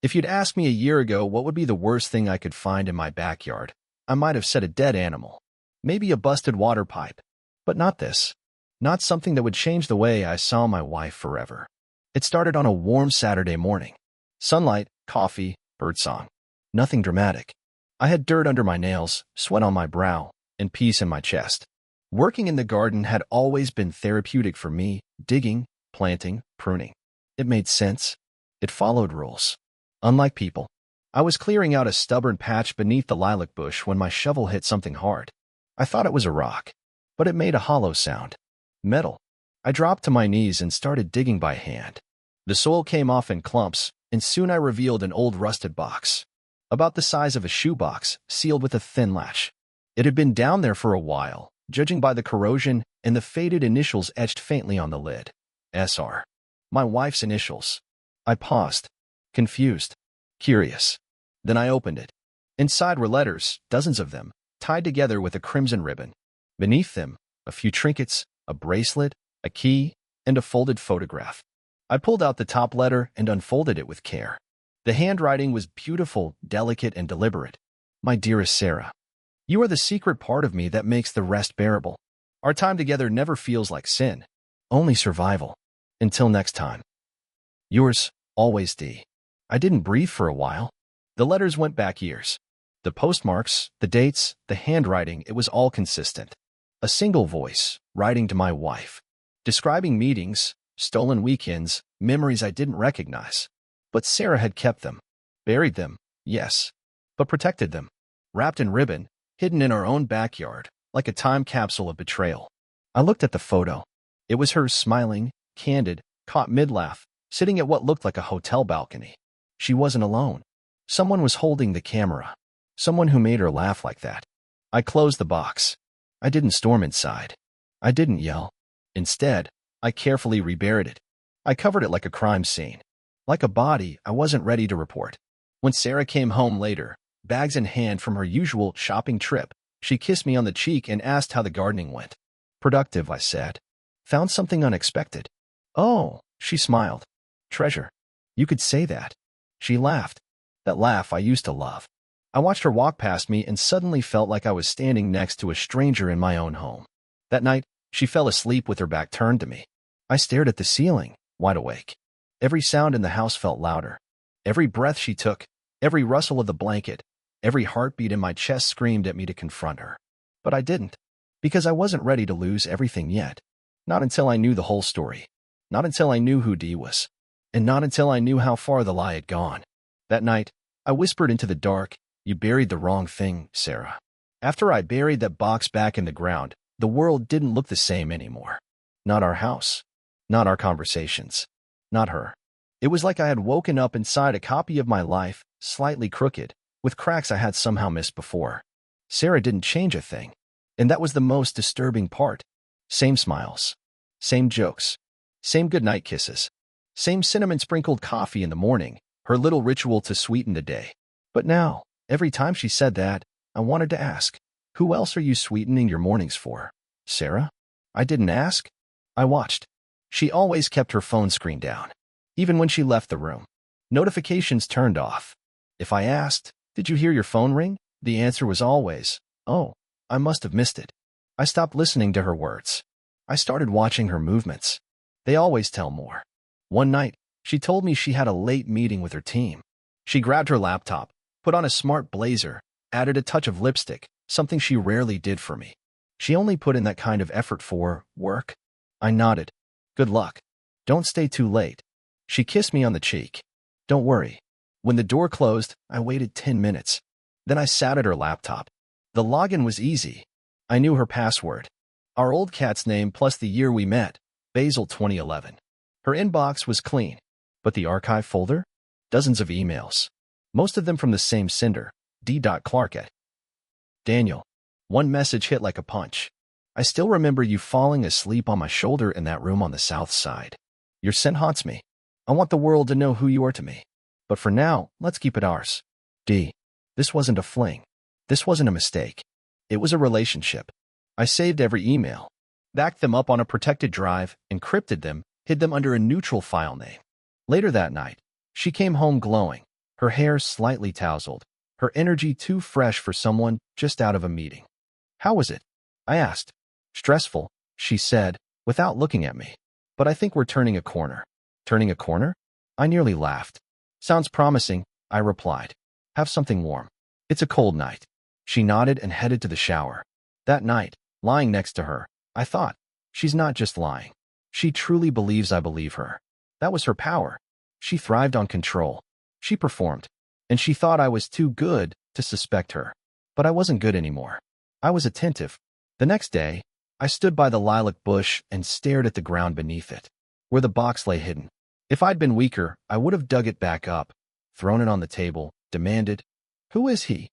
If you'd asked me a year ago what would be the worst thing I could find in my backyard, I might have said a dead animal. Maybe a busted water pipe. But not this. Not something that would change the way I saw my wife forever. It started on a warm Saturday morning. Sunlight, coffee, birdsong. Nothing dramatic. I had dirt under my nails, sweat on my brow, and peace in my chest. Working in the garden had always been therapeutic for me, digging, planting, pruning. It made sense. It followed rules. Unlike people, I was clearing out a stubborn patch beneath the lilac bush when my shovel hit something hard. I thought it was a rock, but it made a hollow sound. Metal. I dropped to my knees and started digging by hand. The soil came off in clumps, and soon I revealed an old rusted box. About the size of a shoebox, sealed with a thin latch. It had been down there for a while, judging by the corrosion and the faded initials etched faintly on the lid. SR. My wife's initials. I paused. Confused. Curious. Then I opened it. Inside were letters, dozens of them, tied together with a crimson ribbon. Beneath them, a few trinkets, a bracelet, a key, and a folded photograph. I pulled out the top letter and unfolded it with care. The handwriting was beautiful, delicate, and deliberate. My dearest Sarah, you are the secret part of me that makes the rest bearable. Our time together never feels like sin, only survival. Until next time. Yours, always D. I didn't breathe for a while. The letters went back years. The postmarks, the dates, the handwriting, it was all consistent. A single voice, writing to my wife. Describing meetings, stolen weekends, memories I didn't recognize. But Sarah had kept them. Buried them, yes. But protected them. Wrapped in ribbon, hidden in our own backyard, like a time capsule of betrayal. I looked at the photo. It was her smiling, candid, caught mid-laugh, sitting at what looked like a hotel balcony. She wasn't alone. Someone was holding the camera. Someone who made her laugh like that. I closed the box. I didn't storm inside. I didn't yell. Instead, I carefully reburied it. I covered it like a crime scene. Like a body I wasn't ready to report. When Sarah came home later, bags in hand from her usual shopping trip, she kissed me on the cheek and asked how the gardening went. Productive, I said. Found something unexpected. Oh, she smiled. Treasure. You could say that. She laughed. That laugh I used to love. I watched her walk past me and suddenly felt like I was standing next to a stranger in my own home. That night, she fell asleep with her back turned to me. I stared at the ceiling, wide awake. Every sound in the house felt louder. Every breath she took, every rustle of the blanket, every heartbeat in my chest screamed at me to confront her. But I didn't, because I wasn't ready to lose everything yet. Not until I knew the whole story. Not until I knew who Dee was. And not until I knew how far the lie had gone. That night, I whispered into the dark, "You buried the wrong thing, Sarah." After I buried that box back in the ground, the world didn't look the same anymore. Not our house. Not our conversations. Not her. It was like I had woken up inside a copy of my life, slightly crooked, with cracks I had somehow missed before. Sarah didn't change a thing. And that was the most disturbing part. Same smiles. Same jokes. Same goodnight kisses. Same cinnamon-sprinkled coffee in the morning, her little ritual to sweeten the day. But now, every time she said that, I wanted to ask, who else are you sweetening your mornings for? Sarah? I didn't ask. I watched. She always kept her phone screen down, even when she left the room. Notifications turned off. If I asked, "Did you hear your phone ring?" the answer was always, "Oh, I must have missed it." I stopped listening to her words. I started watching her movements. They always tell more. One night, she told me she had a late meeting with her team. She grabbed her laptop, put on a smart blazer, added a touch of lipstick, something she rarely did for me. She only put in that kind of effort for work. I nodded. Good luck. Don't stay too late. She kissed me on the cheek. Don't worry. When the door closed, I waited 10 minutes. Then I sat at her laptop. The login was easy. I knew her password. Our old cat's name plus the year we met, Basil 2011. Her inbox was clean. But the archive folder? Dozens of emails. Most of them from the same sender, D.Clark at. Daniel. One message hit like a punch. I still remember you falling asleep on my shoulder in that room on the south side. Your scent haunts me. I want the world to know who you are to me. But for now, let's keep it ours. D. This wasn't a fling. This wasn't a mistake. It was a relationship. I saved every email, backed them up on a protected drive, encrypted them, hid them under a neutral file name. Later that night, she came home glowing, her hair slightly tousled, her energy too fresh for someone just out of a meeting. "How was it?" I asked. "Stressful," she said, without looking at me. "But I think we're turning a corner." "Turning a corner?" I nearly laughed. "Sounds promising," I replied. "Have something warm. It's a cold night." She nodded and headed to the shower. That night, lying next to her, I thought, she's not just lying. She truly believes I believe her. That was her power. She thrived on control. She performed. And she thought I was too good to suspect her. But I wasn't good anymore. I was attentive. The next day, I stood by the lilac bush and stared at the ground beneath it, where the box lay hidden. If I'd been weaker, I would have dug it back up, thrown it on the table, demanded, "Who is he?"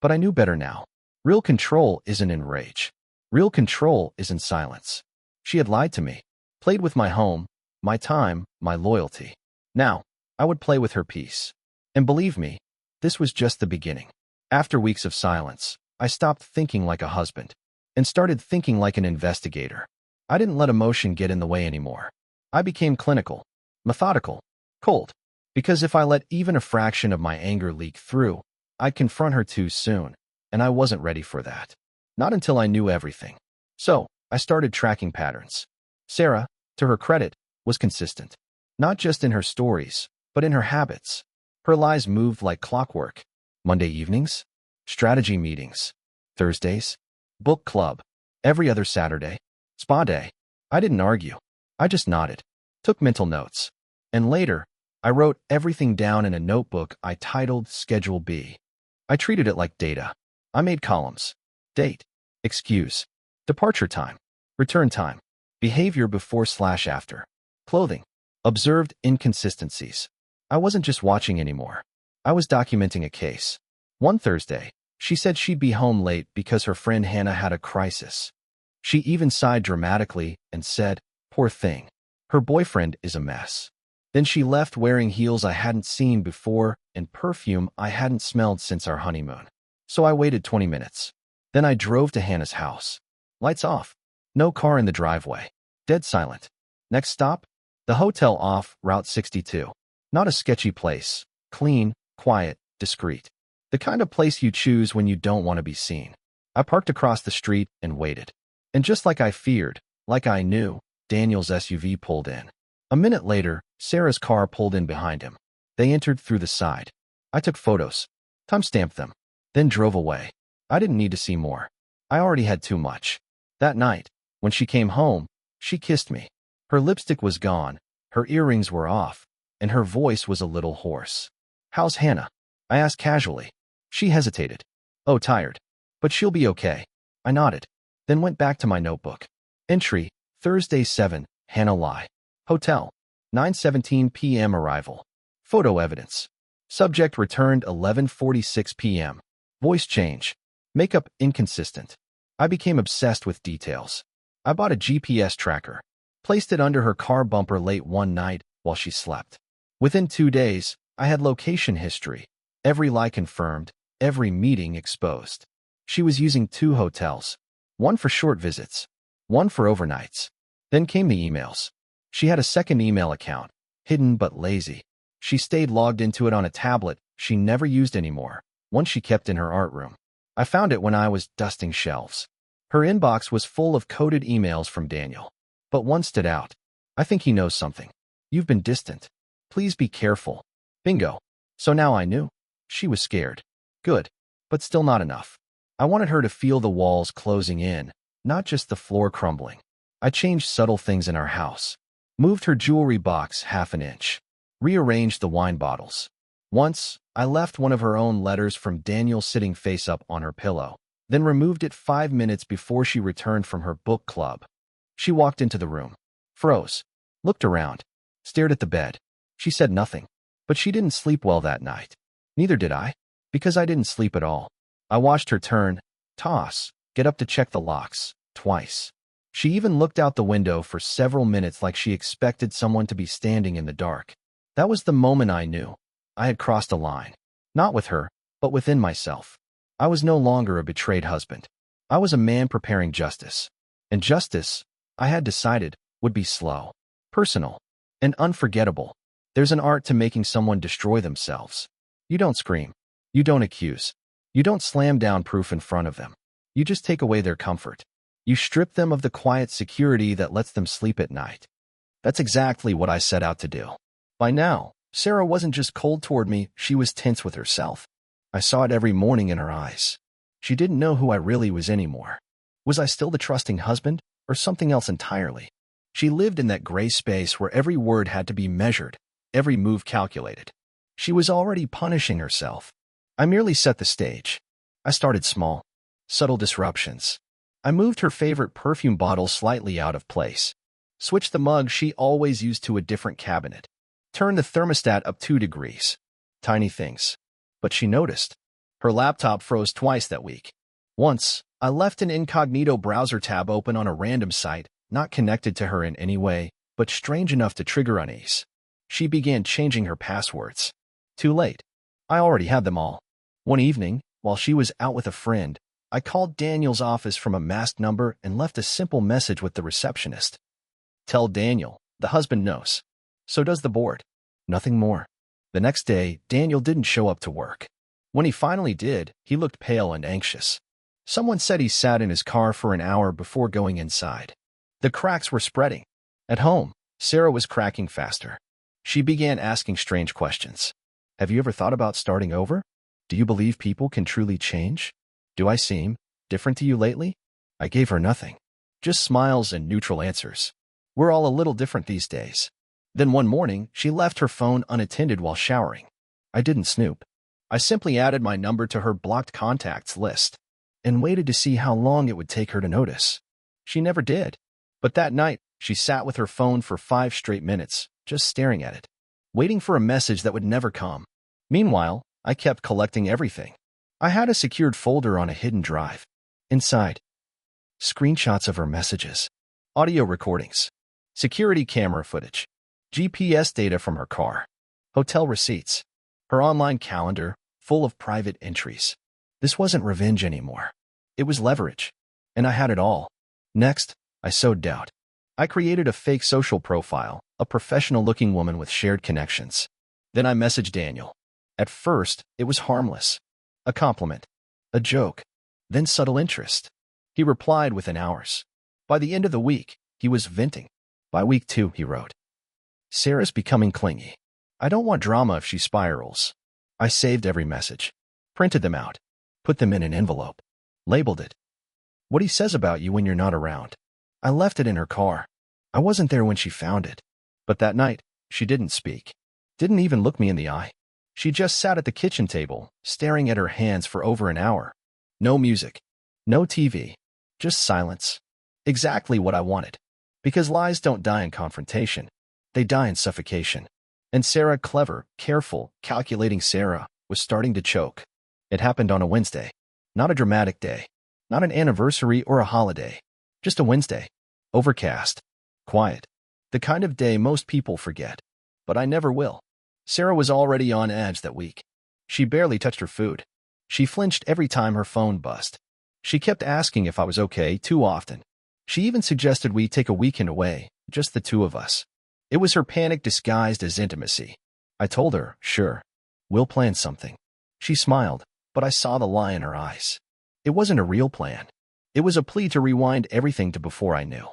But I knew better now. Real control isn't in rage. Real control is in silence. She had lied to me, played with my home, my time, my loyalty. Now, I would play with her peace. And believe me, this was just the beginning. After weeks of silence, I stopped thinking like a husband and started thinking like an investigator. I didn't let emotion get in the way anymore. I became clinical, methodical, cold. Because if I let even a fraction of my anger leak through, I'd confront her too soon, and I wasn't ready for that. Not until I knew everything. So, I started tracking patterns. Sarah, to her credit, was consistent. Not just in her stories, but in her habits. Her lies moved like clockwork. Monday evenings, strategy meetings. Thursdays, book club. Every other Saturday, spa day. I didn't argue. I just nodded, took mental notes. And later, I wrote everything down in a notebook I titled Schedule B. I treated it like data. I made columns. Date, excuse, departure time, return time, behavior before/after, clothing, observed inconsistencies. I wasn't just watching anymore. I was documenting a case. One Thursday, she said she'd be home late because her friend Hannah had a crisis. She even sighed dramatically and said, "Poor thing. Her boyfriend is a mess." Then she left wearing heels I hadn't seen before and perfume I hadn't smelled since our honeymoon. So I waited 20 minutes. Then I drove to Hannah's house. Lights off. No car in the driveway. Dead silent. Next stop? The hotel off Route 62. Not a sketchy place. Clean, quiet, discreet. The kind of place you choose when you don't want to be seen. I parked across the street and waited. And just like I feared, like I knew, Daniel's SUV pulled in. A minute later, Sarah's car pulled in behind him. They entered through the side. I took photos, timestamped them, then drove away. I didn't need to see more. I already had too much. That night, when she came home, she kissed me. Her lipstick was gone, her earrings were off, and her voice was a little hoarse. "How's Hannah?" I asked casually. She hesitated. "Oh, tired. But she'll be okay." I nodded, then went back to my notebook. Entry, Thursday 7, Hannah Lie. Hotel, 9:17 p.m. arrival. Photo evidence. Subject returned 11:46 p.m. Voice change. Makeup inconsistent. I became obsessed with details. I bought a GPS tracker, placed it under her car bumper late one night while she slept. Within 2 days, I had location history, every lie confirmed, every meeting exposed. She was using 2 hotels, one for short visits, one for overnights. Then came the emails. She had a second email account, hidden but lazy. She stayed logged into it on a tablet she never used anymore, one she kept in her art room. I found it when I was dusting shelves. Her inbox was full of coded emails from Daniel. But one stood out. "I think he knows something. You've been distant. Please be careful." Bingo. So now I knew. She was scared. Good. But still not enough. I wanted her to feel the walls closing in, not just the floor crumbling. I changed subtle things in our house. Moved her jewelry box half an inch. Rearranged the wine bottles. Once, I left one of her own letters from Daniel sitting face up on her pillow, then removed it 5 minutes before she returned from her book club. She walked into the room, froze, looked around, stared at the bed. She said nothing, but she didn't sleep well that night. Neither did I, because I didn't sleep at all. I watched her turn, toss, get up to check the locks, twice. She even looked out the window for several minutes like she expected someone to be standing in the dark. That was the moment I knew. I had crossed a line. Not with her, but within myself. I was no longer a betrayed husband. I was a man preparing justice. And justice, I had decided, would be slow, personal, and unforgettable. There's an art to making someone destroy themselves. You don't scream. You don't accuse. You don't slam down proof in front of them. You just take away their comfort. You strip them of the quiet security that lets them sleep at night. That's exactly what I set out to do. By now, Sarah wasn't just cold toward me, she was tense with herself. I saw it every morning in her eyes. She didn't know who I really was anymore. Was I still the trusting husband, or something else entirely? She lived in that gray space where every word had to be measured, every move calculated. She was already punishing herself. I merely set the stage. I started small. Subtle disruptions. I moved her favorite perfume bottle slightly out of place. Switched the mug she always used to a different cabinet. Turned the thermostat up 2 degrees. Tiny things. But she noticed. Her laptop froze twice that week. Once, I left an incognito browser tab open on a random site, not connected to her in any way, but strange enough to trigger unease. She began changing her passwords. Too late. I already had them all. One evening, while she was out with a friend, I called Daniel's office from a masked number and left a simple message with the receptionist. Tell Daniel, the husband knows. So does the board. Nothing more. The next day, Daniel didn't show up to work. When he finally did, he looked pale and anxious. Someone said he sat in his car for an hour before going inside. The cracks were spreading. At home, Sarah was cracking faster. She began asking strange questions. Have you ever thought about starting over? Do you believe people can truly change? Do I seem different to you lately? I gave her nothing. Just smiles and neutral answers. We're all a little different these days. Then one morning, she left her phone unattended while showering. I didn't snoop. I simply added my number to her blocked contacts list and waited to see how long it would take her to notice. She never did. But that night, she sat with her phone for 5 straight minutes, just staring at it, waiting for a message that would never come. Meanwhile, I kept collecting everything. I had a secured folder on a hidden drive. Inside, screenshots of her messages, audio recordings, security camera footage, GPS data from her car, hotel receipts, her online calendar full of private entries. This wasn't revenge anymore. It was leverage. And I had it all. Next, I sowed doubt. I created a fake social profile, a professional-looking woman with shared connections. Then I messaged Daniel. At first, it was harmless. A compliment. A joke. Then subtle interest. He replied within hours. By the end of the week, he was venting. By week 2, he wrote, Sarah's becoming clingy. I don't want drama if she spirals. I saved every message. Printed them out. Put them in an envelope. Labeled it. What he says about you when you're not around. I left it in her car. I wasn't there when she found it. But that night, she didn't speak. Didn't even look me in the eye. She just sat at the kitchen table, staring at her hands for over an hour. No music. No TV. Just silence. Exactly what I wanted. Because lies don't die in confrontation. They die in suffocation. And Sarah, clever, careful, calculating Sarah, was starting to choke. It happened on a Wednesday. Not a dramatic day. Not an anniversary or a holiday. Just a Wednesday. Overcast. Quiet. The kind of day most people forget. But I never will. Sarah was already on edge that week. She barely touched her food. She flinched every time her phone buzzed. She kept asking if I was okay too often. She even suggested we take a weekend away, just the two of us. It was her panic disguised as intimacy. I told her, sure. We'll plan something. She smiled, but I saw the lie in her eyes. It wasn't a real plan. It was a plea to rewind everything to before I knew.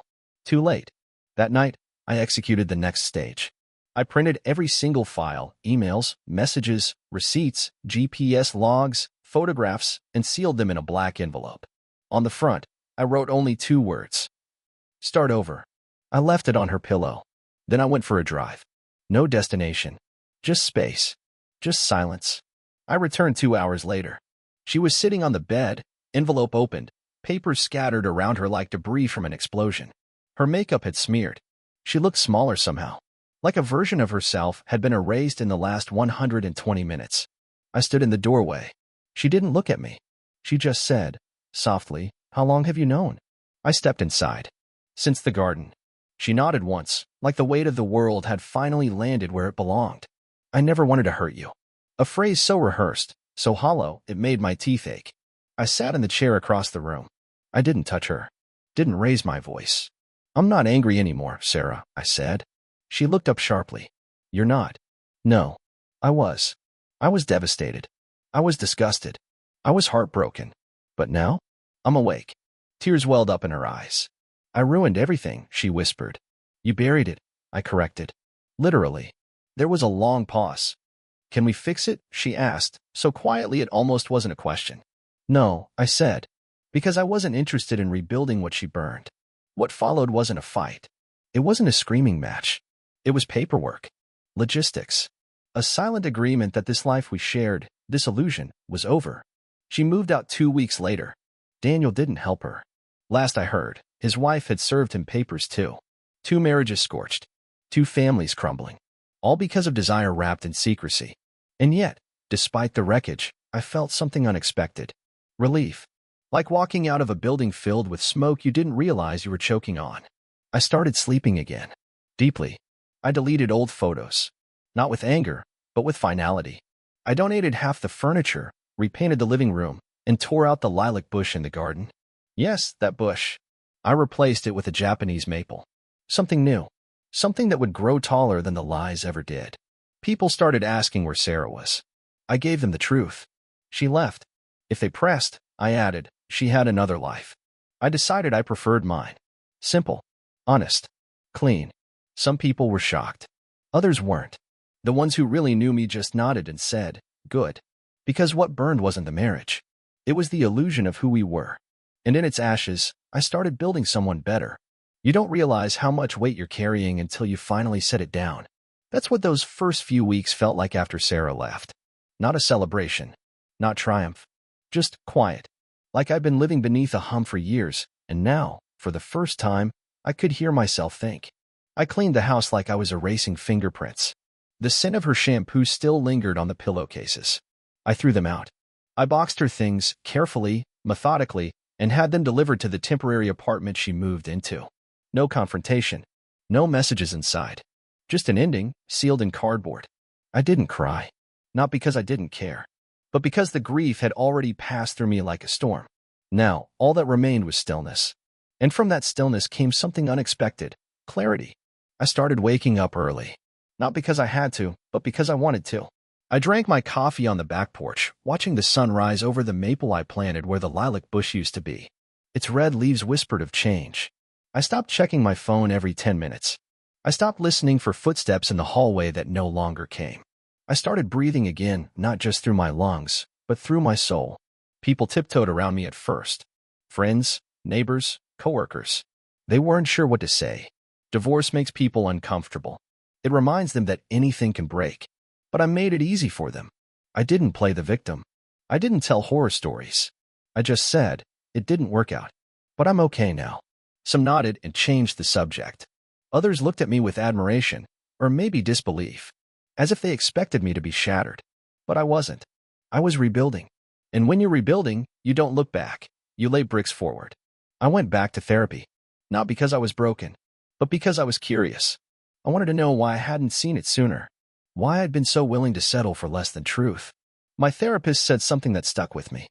Too late. That night, I executed the next stage. I printed every single file, emails, messages, receipts, GPS logs, photographs, and sealed them in a black envelope. On the front, I wrote only 2 words. Start over. I left it on her pillow. Then I went for a drive. No destination. Just space. Just silence. I returned 2 hours later. She was sitting on the bed, envelope opened, papers scattered around her like debris from an explosion. Her makeup had smeared. She looked smaller somehow. Like a version of herself had been erased in the last 120 minutes. I stood in the doorway. She didn't look at me. She just said, softly, how long have you known? I stepped inside. Since the garden. She nodded once, like the weight of the world had finally landed where it belonged. I never wanted to hurt you. A phrase so rehearsed, so hollow, it made my teeth ache. I sat in the chair across the room. I didn't touch her. Didn't raise my voice. I'm not angry anymore, Sarah, I said. She looked up sharply. You're not. No. I was. I was devastated. I was disgusted. I was heartbroken. But now, I'm awake. Tears welled up in her eyes. I ruined everything, she whispered. You buried it, I corrected. Literally. There was a long pause. Can we fix it? She asked, so quietly it almost wasn't a question. No, I said, because I wasn't interested in rebuilding what she burned. What followed wasn't a fight. It wasn't a screaming match. It was paperwork. Logistics. A silent agreement that this life we shared, this illusion, was over. She moved out 2 weeks later. Daniel didn't help her. Last I heard, his wife had served him papers too. 2 marriages scorched. 2 families crumbling. All because of desire wrapped in secrecy. And yet, despite the wreckage, I felt something unexpected. Relief. Like walking out of a building filled with smoke you didn't realize you were choking on. I started sleeping again. Deeply. I deleted old photos. Not with anger, but with finality. I donated half the furniture, repainted the living room, and tore out the lilac bush in the garden. Yes, that bush. I replaced it with a Japanese maple. Something new. Something that would grow taller than the lies ever did. People started asking where Sarah was. I gave them the truth. She left. If they pressed, I added, she had another life. I decided I preferred mine. Simple. Honest. Clean. Some people were shocked. Others weren't. The ones who really knew me just nodded and said, good. Because what burned wasn't the marriage. It was the illusion of who we were. And in its ashes, I started building someone better. You don't realize how much weight you're carrying until you finally set it down. That's what those first few weeks felt like after Sarah left. Not a celebration. Not triumph. Just quiet. Like I'd been living beneath a hum for years, and now, for the first time, I could hear myself think. I cleaned the house like I was erasing fingerprints. The scent of her shampoo still lingered on the pillowcases. I threw them out. I boxed her things, carefully, methodically, and had them delivered to the temporary apartment she moved into. No confrontation. No messages inside. Just an ending, sealed in cardboard. I didn't cry. Not because I didn't care, but because the grief had already passed through me like a storm. Now, all that remained was stillness. And from that stillness came something unexpected, clarity. I started waking up early. Not because I had to, but because I wanted to. I drank my coffee on the back porch, watching the sun rise over the maple I planted where the lilac bush used to be. Its red leaves whispered of change. I stopped checking my phone every 10 minutes. I stopped listening for footsteps in the hallway that no longer came. I started breathing again, not just through my lungs, but through my soul. People tiptoed around me at first. Friends, neighbors, coworkers. They weren't sure what to say. Divorce makes people uncomfortable. It reminds them that anything can break. But I made it easy for them. I didn't play the victim. I didn't tell horror stories. I just said, it didn't work out. But I'm okay now. Some nodded and changed the subject. Others looked at me with admiration, or maybe disbelief, as if they expected me to be shattered. But I wasn't. I was rebuilding. And when you're rebuilding, you don't look back. You lay bricks forward. I went back to therapy. Not because I was broken, but because I was curious. I wanted to know why I hadn't seen it sooner. Why I'd been so willing to settle for less than truth. My therapist said something that stuck with me.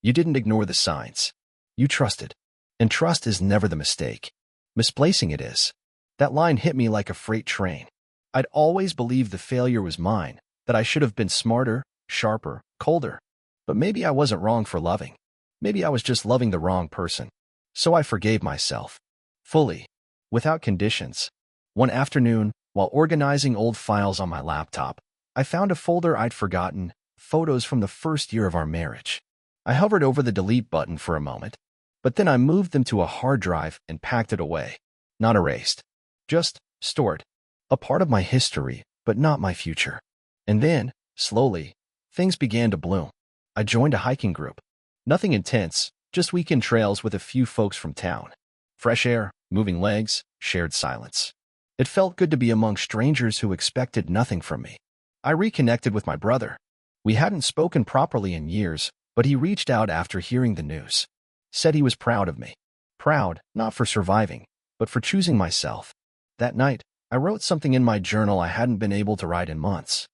You didn't ignore the signs. You trusted. And trust is never the mistake. Misplacing it is. That line hit me like a freight train. I'd always believed the failure was mine, that I should have been smarter, sharper, colder. But maybe I wasn't wrong for loving. Maybe I was just loving the wrong person. So I forgave myself. Fully. Without conditions. One afternoon, while organizing old files on my laptop, I found a folder I'd forgotten, photos from the first year of our marriage. I hovered over the delete button for a moment, but then I moved them to a hard drive and packed it away. Not erased. Just stored. A part of my history, but not my future. And then, slowly, things began to bloom. I joined a hiking group. Nothing intense, just weekend trails with a few folks from town. Fresh air, moving legs, shared silence. It felt good to be among strangers who expected nothing from me. I reconnected with my brother. We hadn't spoken properly in years, but he reached out after hearing the news. Said he was proud of me. Proud, not for surviving, but for choosing myself. That night, I wrote something in my journal I hadn't been able to write in months.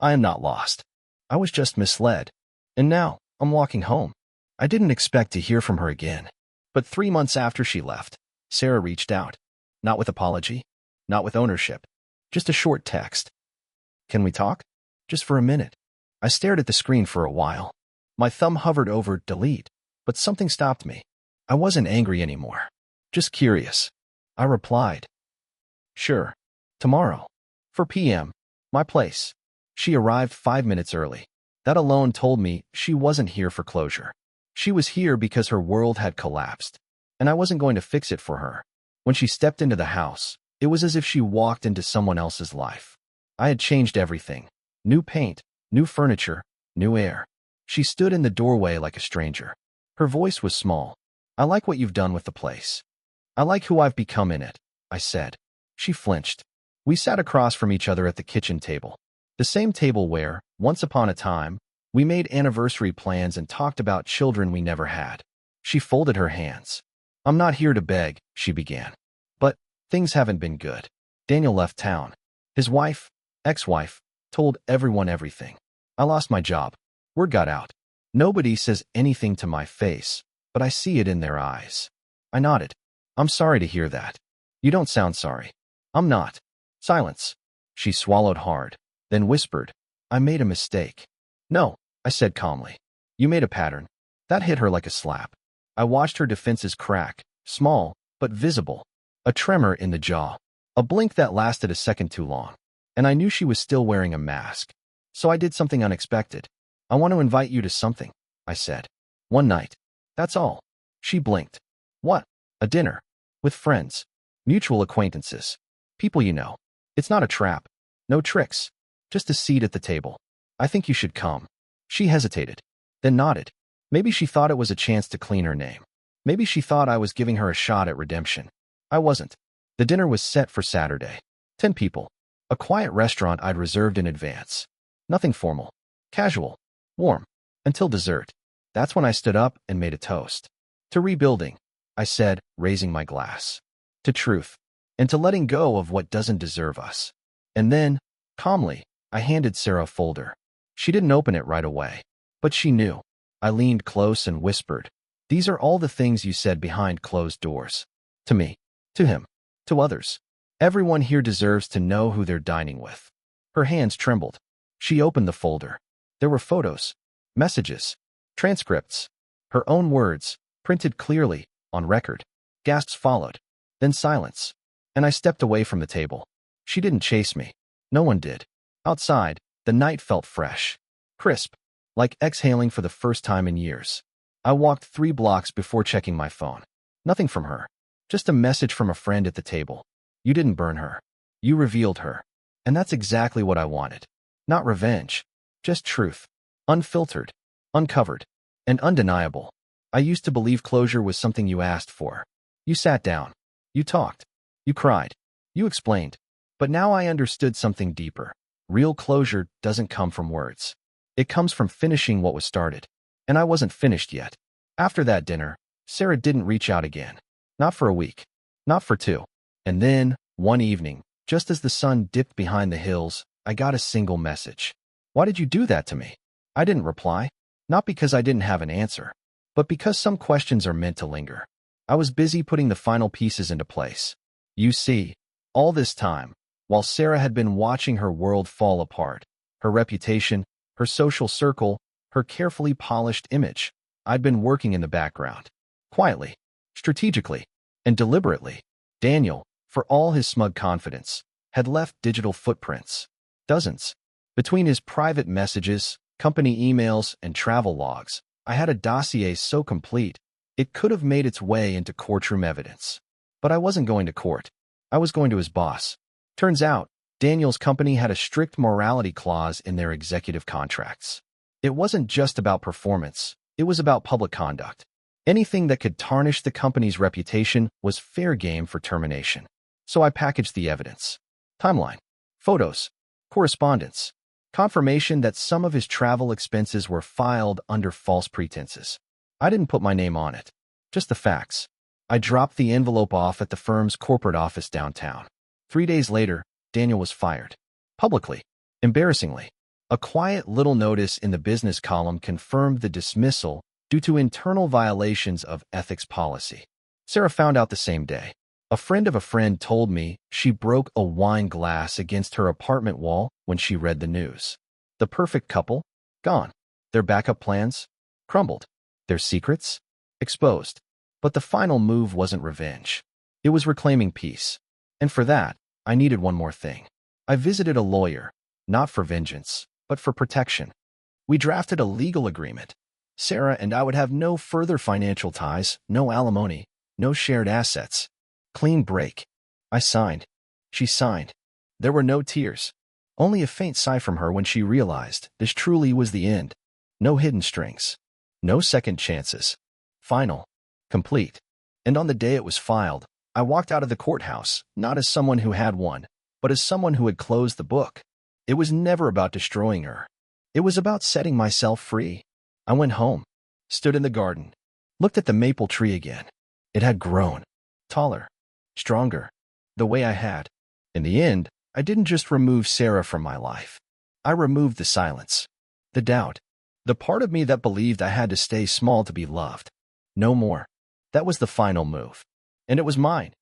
I am not lost. I was just misled. And now, I'm walking home. I didn't expect to hear from her again. But 3 months after she left, Sarah reached out. Not with apology, not with ownership, just a short text. Can we talk? Just for a minute. I stared at the screen for a while. My thumb hovered over delete, but something stopped me. I wasn't angry anymore. Just curious. I replied, "Sure. Tomorrow. 4 p.m. My place." She arrived 5 minutes early. That alone told me she wasn't here for closure. She was here because her world had collapsed, and I wasn't going to fix it for her. When she stepped into the house, it was as if she walked into someone else's life. I had changed everything. New paint, new furniture, new air. She stood in the doorway like a stranger. Her voice was small. "I like what you've done with the place. I like who I've become in it," I said. She flinched. We sat across from each other at the kitchen table. The same table where, once upon a time, we made anniversary plans and talked about children we never had. She folded her hands. "I'm not here to beg," she began. "But things haven't been good." Daniel left town. His wife, ex-wife, told everyone everything. I lost my job. Word got out. Nobody says anything to my face, but I see it in their eyes. I nodded. "I'm sorry to hear that." "You don't sound sorry." "I'm not." Silence. She swallowed hard, then whispered, "I made a mistake." "No," I said calmly. "You made a pattern." That hit her like a slap. I watched her defenses crack, small, but visible. A tremor in the jaw. A blink that lasted a second too long. And I knew she was still wearing a mask. So I did something unexpected. "I want to invite you to something," I said. "One night. That's all." She blinked. "What?" "A dinner. With friends. Mutual acquaintances. People you know. It's not a trap. No tricks. Just a seat at the table. I think you should come." She hesitated, then nodded. Maybe she thought it was a chance to clean her name. Maybe she thought I was giving her a shot at redemption. I wasn't. The dinner was set for Saturday. 10 people. A quiet restaurant I'd reserved in advance. Nothing formal. Casual. Warm. Until dessert. That's when I stood up and made a toast. "To rebuilding," I said, raising my glass. "To truth. And to letting go of what doesn't deserve us." And then, calmly, I handed Sarah a folder. She didn't open it right away. But she knew. I leaned close and whispered, "These are all the things you said behind closed doors. To me. To him. To others. Everyone here deserves to know who they're dining with." Her hands trembled. She opened the folder. There were photos, messages, transcripts. Her own words, printed clearly, on record. Gasps followed. Then silence. And I stepped away from the table. She didn't chase me. No one did. Outside, the night felt fresh. Crisp. Like exhaling for the first time in years. I walked 3 blocks before checking my phone. Nothing from her. Just a message from a friend at the table. "You didn't burn her. You revealed her." And that's exactly what I wanted. Not revenge. Just truth. Unfiltered. Uncovered. And undeniable. I used to believe closure was something you asked for. You sat down. You talked. You cried. You explained. But now I understood something deeper. Real closure doesn't come from words. It comes from finishing what was started. And I wasn't finished yet. After that dinner, Sarah didn't reach out again. Not for a week. Not for 2. And then, one evening, just as the sun dipped behind the hills, I got a single message. "Why did you do that to me?" I didn't reply. Not because I didn't have an answer, but because some questions are meant to linger. I was busy putting the final pieces into place. You see, all this time, while Sarah had been watching her world fall apart, her reputation, her social circle, her carefully polished image, I'd been working in the background. Quietly, strategically, and deliberately. Daniel, for all his smug confidence, had left digital footprints. Dozens. Between his private messages, company emails, and travel logs, I had a dossier so complete, it could have made its way into courtroom evidence. But I wasn't going to court. I was going to his boss. Turns out, Daniel's company had a strict morality clause in their executive contracts. It wasn't just about performance, it was about public conduct. Anything that could tarnish the company's reputation was fair game for termination. So I packaged the evidence. Timeline. Photos. Correspondence. Confirmation that some of his travel expenses were filed under false pretenses. I didn't put my name on it. Just the facts. I dropped the envelope off at the firm's corporate office downtown. 3 days later, Daniel was fired. Publicly. Embarrassingly. A quiet little notice in the business column confirmed the dismissal due to internal violations of ethics policy. Sarah found out the same day. A friend of a friend told me she broke a wine glass against her apartment wall when she read the news. The perfect couple? Gone. Their backup plans? Crumbled. Their secrets? Exposed. But the final move wasn't revenge. It was reclaiming peace. And for that, I needed one more thing. I visited a lawyer, not for vengeance, but for protection. We drafted a legal agreement. Sarah and I would have no further financial ties, no alimony, no shared assets. Clean break. I signed. She signed. There were no tears. Only a faint sigh from her when she realized this truly was the end. No hidden strings. No second chances. Final. Complete. And on the day it was filed, I walked out of the courthouse, not as someone who had won, but as someone who had closed the book. It was never about destroying her. It was about setting myself free. I went home, stood in the garden, looked at the maple tree again. It had grown. Taller. Stronger. The way I had. In the end, I didn't just remove Sarah from my life. I removed the silence. The doubt. The part of me that believed I had to stay small to be loved. No more. That was the final move. And it was mine.